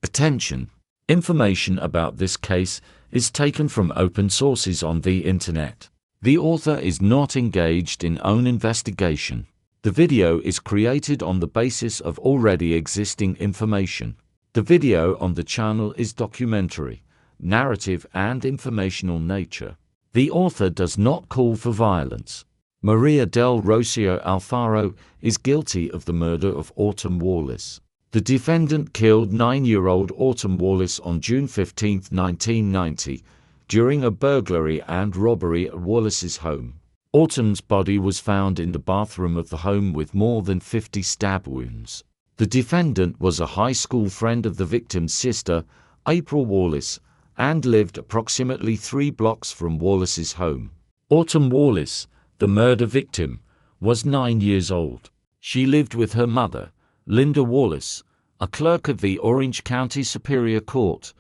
Attention! Information about this case is taken from open sources on the Internet. The author is not engaged in own investigation. The video is created on the basis of already existing information. The video on the channel is documentary, narrative and informational nature. The author does not call for violence. Maria del Rocio Alfaro is guilty of the murder of Autumn Wallace. The defendant killed 9-year-old Autumn Wallace on June 15, 1990, during a burglary and robbery at Wallace's home. Autumn's body was found in the bathroom of the home with more than 50 stab wounds. The defendant was a high school friend of the victim's sister, April Wallace, and lived approximately 3 blocks from Wallace's home. Autumn Wallace, the murder victim, was 9 years old. She lived with her mother, Linda Wallace, a clerk of the Orange County Superior Court,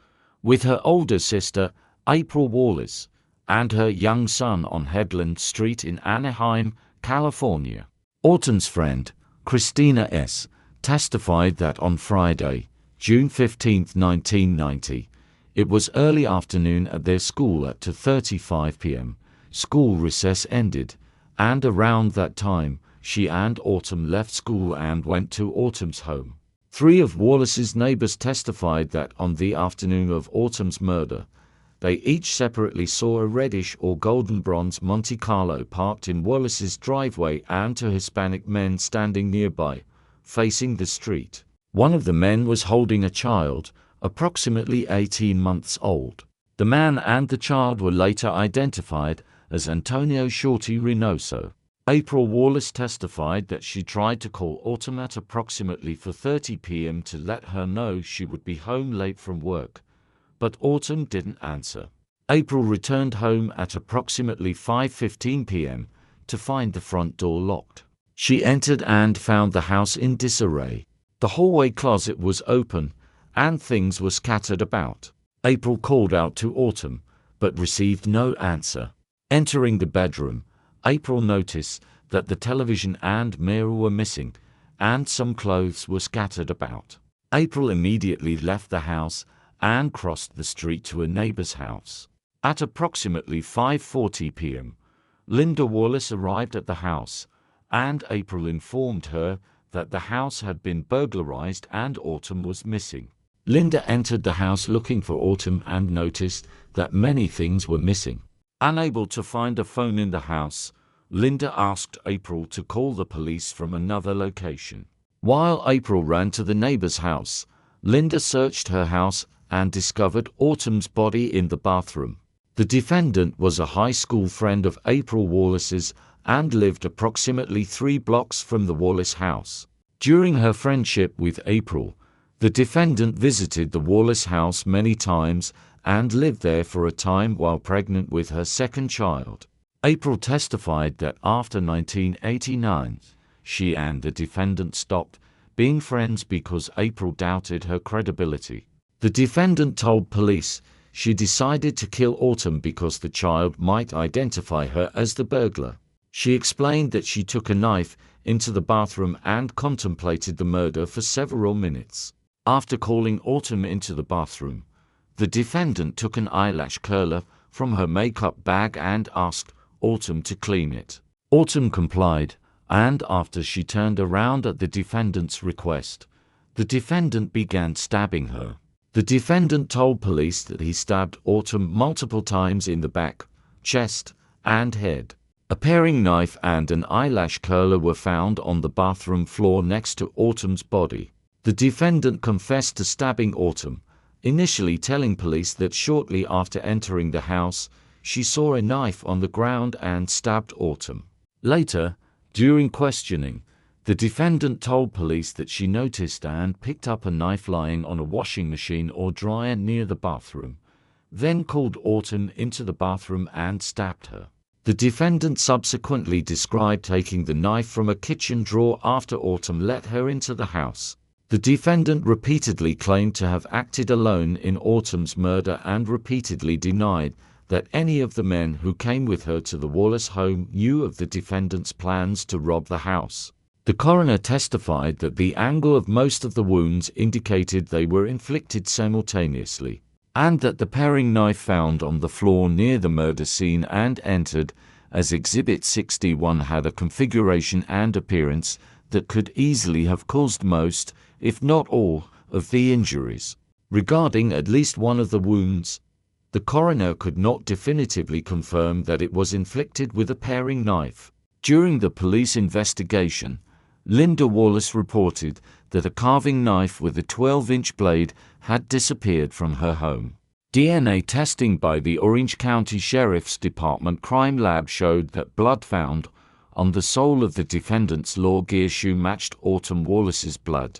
with her older sister, April Wallace, and her young son on Hedlund Street in Anaheim, California. Autumn's friend, Christina S., testified that on Friday, June 15, 1990, it was early afternoon at their school at 2:35 p.m. School recess ended, and around that time, she and Autumn left school and went to Autumn's home. 3 of Wallace's neighbors testified that on the afternoon of Autumn's murder, they each separately saw a reddish or golden bronze Monte Carlo parked in Wallace's driveway and 2 Hispanic men standing nearby, facing the street. One of the men was holding a child, approximately 18 months old. The man and the child were later identified as Antonio Shorty Reynoso. April Wallace testified that she tried to call Autumn at approximately 4:30 p.m. to let her know she would be home late from work, but Autumn didn't answer. April returned home at approximately 5:15 p.m. to find the front door locked. She entered and found the house in disarray. The hallway closet was open, and things were scattered about. April called out to Autumn, but received no answer. Entering the bedroom, April noticed that the television and mirror were missing, and some clothes were scattered about. April immediately left the house and crossed the street to a neighbor's house. At approximately 5:40 p.m., Linda Wallace arrived at the house, and April informed her that the house had been burglarized and Autumn was missing. Linda entered the house looking for Autumn and noticed that many things were missing. Unable to find a phone in the house, Linda asked April to call the police from another location. While April ran to the neighbor's house, Linda searched her house and discovered Autumn's body in the bathroom. The defendant was a high school friend of April Wallace's and lived approximately 3 blocks from the Wallace house. During her friendship with April, the defendant visited the Wallace house many times and lived there for a time while pregnant with her second child. April testified that after 1989, she and the defendant stopped being friends because April doubted her credibility. The defendant told police she decided to kill Autumn because the child might identify her as the burglar. She explained that she took a knife into the bathroom and contemplated the murder for several minutes. After calling Autumn into the bathroom, the defendant took an eyelash curler from her makeup bag and asked Autumn to clean it. Autumn complied, and after she turned around at the defendant's request, the defendant began stabbing her. The defendant told police that he stabbed Autumn multiple times in the back, chest, and head. A paring knife and an eyelash curler were found on the bathroom floor next to Autumn's body. The defendant confessed to stabbing Autumn, initially telling police that shortly after entering the house, she saw a knife on the ground and stabbed Autumn. Later, during questioning, the defendant told police that she noticed and picked up a knife lying on a washing machine or dryer near the bathroom, then called Autumn into the bathroom and stabbed her. The defendant subsequently described taking the knife from a kitchen drawer after Autumn let her into the house. The defendant repeatedly claimed to have acted alone in Autumn's murder and repeatedly denied that any of the men who came with her to the Wallace home knew of the defendant's plans to rob the house. The coroner testified that the angle of most of the wounds indicated they were inflicted simultaneously, and that the paring knife found on the floor near the murder scene and entered as Exhibit 61 had a configuration and appearance that could easily have caused most, if not all, of the injuries. Regarding at least one of the wounds, the coroner could not definitively confirm that it was inflicted with a paring knife. During the police investigation, Linda Wallace reported that a carving knife with a 12-inch blade had disappeared from her home. DNA testing by the Orange County Sheriff's Department Crime Lab showed that blood found on the sole of the defendant's Law Gear shoe matched Autumn Wallace's blood,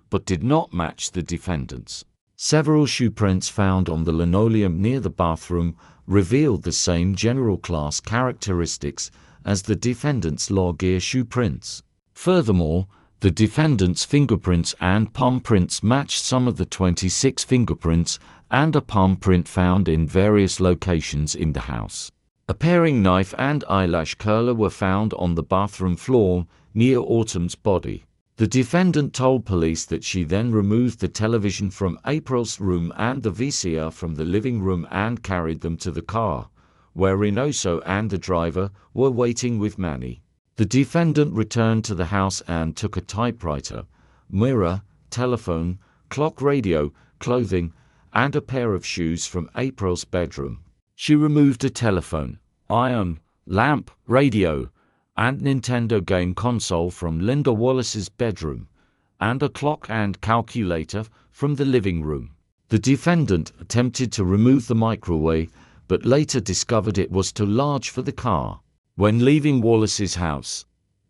but did not match the defendant's. Several shoe prints found on the linoleum near the bathroom revealed the same general class characteristics as the defendant's Law Gear shoe prints. Furthermore, the defendant's fingerprints and palm prints matched some of the 26 fingerprints and a palm print found in various locations in the house. A paring knife and eyelash curler were found on the bathroom floor near Autumn's body. The defendant told police that she then removed the television from April's room and the VCR from the living room and carried them to the car, where Reynoso and the driver were waiting with Manny. The defendant returned to the house and took a typewriter, mirror, telephone, clock, radio, clothing, and a pair of shoes from April's bedroom. She removed a telephone, iron, lamp, radio, and Nintendo game console from Linda Wallace's bedroom, and a clock and calculator from the living room. The defendant attempted to remove the microwave, but later discovered it was too large for the car. When leaving Wallace's house,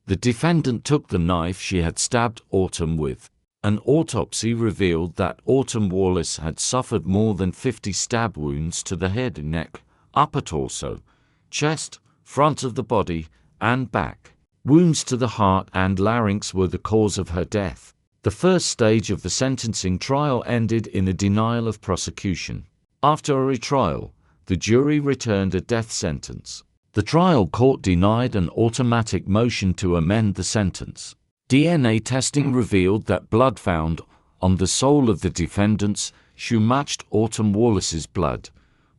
the defendant took the knife she had stabbed Autumn with. An autopsy revealed that Autumn Wallace had suffered more than 50 stab wounds to the head, neck, upper torso, chest, front of the body, and back. Wounds to the heart and larynx were the cause of her death. The first stage of the sentencing trial ended in a denial of prosecution. After a retrial, the jury returned a death sentence. The trial court denied an automatic motion to amend the sentence. DNA testing revealed that blood found on the sole of the defendant's shoe matched Autumn Wallace's blood,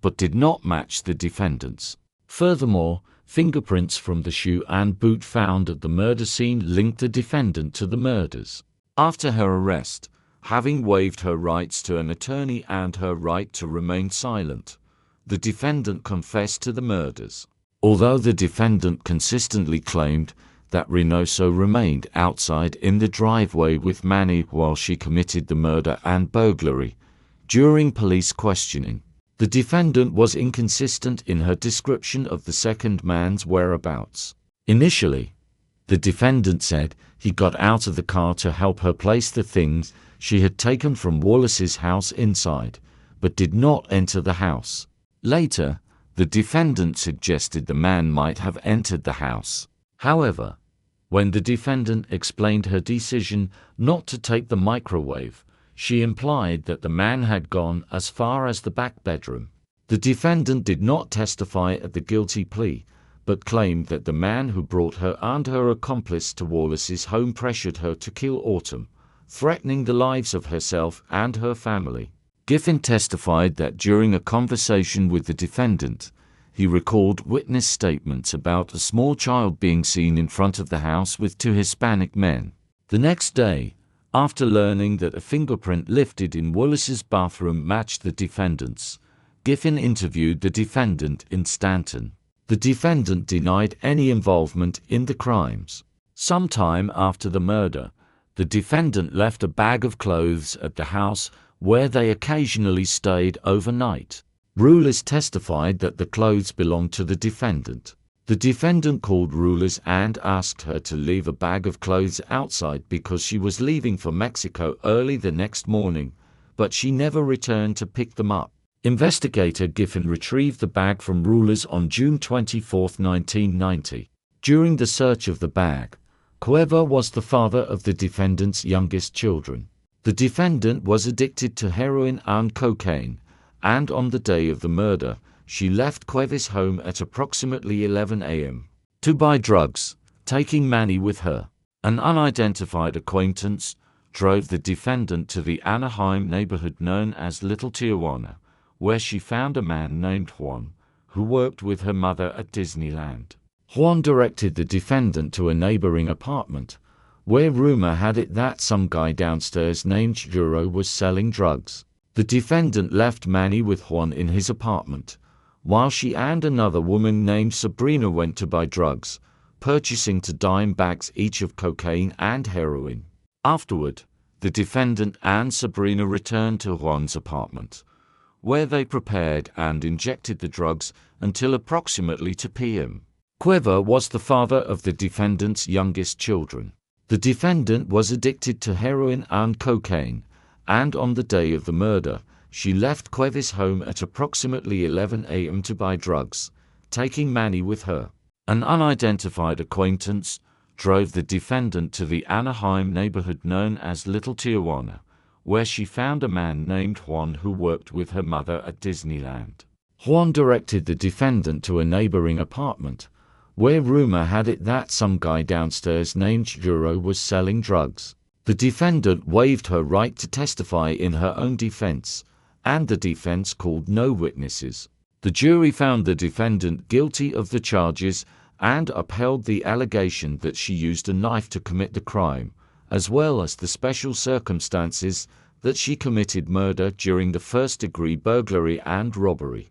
but did not match the defendant's. Furthermore, fingerprints from the shoe and boot found at the murder scene linked the defendant to the murders. After her arrest, having waived her rights to an attorney and her right to remain silent, the defendant confessed to the murders. Although the defendant consistently claimed that Reynoso remained outside in the driveway with Manny while she committed the murder and burglary, during police questioning, the defendant was inconsistent in her description of the second man's whereabouts. Initially, the defendant said he got out of the car to help her place the things she had taken from Wallace's house inside, but did not enter the house. Later, the defendant suggested the man might have entered the house. However, when the defendant explained her decision not to take the microwave, she implied that the man had gone as far as the back bedroom. The defendant did not testify at the guilty plea, but claimed that the man who brought her and her accomplice to Wallace's home pressured her to kill Autumn, threatening the lives of herself and her family. Giffen testified that during a conversation with the defendant, he recalled witness statements about a small child being seen in front of the house with two Hispanic men. The next day, after learning that a fingerprint lifted in Wallace's bathroom matched the defendant's, Giffen interviewed the defendant in Stanton. The defendant denied any involvement in the crimes. Sometime after the murder, the defendant left a bag of clothes at the house where they occasionally stayed overnight. Rulers testified that the clothes belonged to the defendant. The defendant called Rulers and asked her to leave a bag of clothes outside because she was leaving for Mexico early the next morning, but she never returned to pick them up. Investigator Giffen retrieved the bag from Rulers on June 24, 1990. During the search of the bag, Cueva was the father of the defendant's youngest children. The defendant was addicted to heroin and cocaine, and on the day of the murder, she left Cueva's home at approximately 11 a.m. to buy drugs, taking Manny with her. An unidentified acquaintance drove the defendant to the Anaheim neighborhood known as Little Tijuana, where she found a man named Juan, who worked with her mother at Disneyland. Juan directed the defendant to a neighboring apartment, where rumor had it that some guy downstairs named Juro was selling drugs. The defendant left Manny with Juan in his apartment, while she and another woman named Sabrina went to buy drugs, purchasing 2 dime bags each of cocaine and heroin. Afterward, the defendant and Sabrina returned to Juan's apartment, where they prepared and injected the drugs until approximately 2 p.m. Cueva was the father of the defendant's youngest children. The defendant was addicted to heroin and cocaine, and on the day of the murder, she left Cueva's home at approximately 11 a.m. to buy drugs, taking Manny with her. An unidentified acquaintance drove the defendant to the Anaheim neighborhood known as Little Tijuana, where she found a man named Juan who worked with her mother at Disneyland. Juan directed the defendant to a neighboring apartment, where rumor had it that some guy downstairs named Juro was selling drugs. The defendant waived her right to testify in her own defense, and the defense called no witnesses. The jury found the defendant guilty of the charges and upheld the allegation that she used a knife to commit the crime, as well as the special circumstances that she committed murder during the first-degree burglary and robbery.